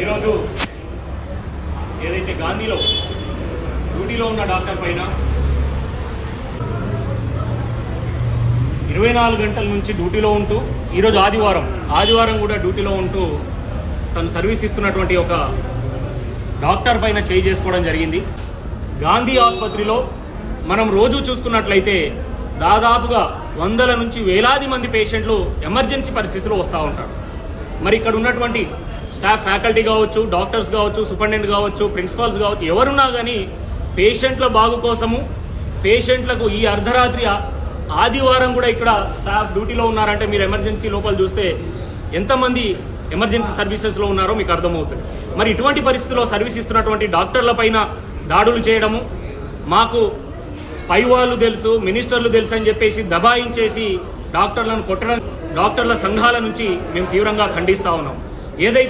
ఈరోజు ఏదైతే గాంధీలో డ్యూటీలో ఉన్న డాక్టర్ పైన 24 గంటల నుంచి డ్యూటీలో ఉంటూ ఈరోజు ఆదివారం కూడా డ్యూటీలో ఉంటూ తను సర్వీస్ ఇస్తున్నటువంటి ఒక డాక్టర్ పైన చేయి చేసుకోవడం జరిగింది. గాంధీ ఆసుపత్రిలో మనం రోజు చూసుకున్నట్లయితే దాదాపుగా వందల నుంచి వేలాది మంది పేషెంట్లు ఎమర్జెన్సీ పరిస్థితుల్లో వస్తూ ఉంటారు. మరి ఇక్కడ ఉన్నటువంటి స్టాఫ్, ఫ్యాకల్టీ కావచ్చు, డాక్టర్స్ కావచ్చు, సూపరింటెండెంట్ కావచ్చు, ప్రిన్సిపాల్స్ కావచ్చు, ఎవరున్నా కానీ పేషెంట్ల బాగు కోసము పేషెంట్లకు ఈ అర్ధరాత్రి ఆదివారం కూడా ఇక్కడ స్టాఫ్ డ్యూటీలో ఉన్నారంటే మీరు ఎమర్జెన్సీ లోపల చూస్తే ఎంతమంది ఎమర్జెన్సీ సర్వీసెస్లో ఉన్నారో మీకు అర్థమవుతుంది. మరి ఇటువంటి పరిస్థితుల్లో సర్వీస్ ఇస్తున్నటువంటి డాక్టర్ల పైన దాడులు చేయడము, మాకు పై వాళ్ళు తెలుసు, మినిస్టర్లు తెలుసు అని చెప్పేసి దబాయించేసి డాక్టర్లను కొట్టడం డాక్టర్ల సంఘాల నుంచి మేము తీవ్రంగా ఖండిస్తా ఉన్నాం. ఏదైతే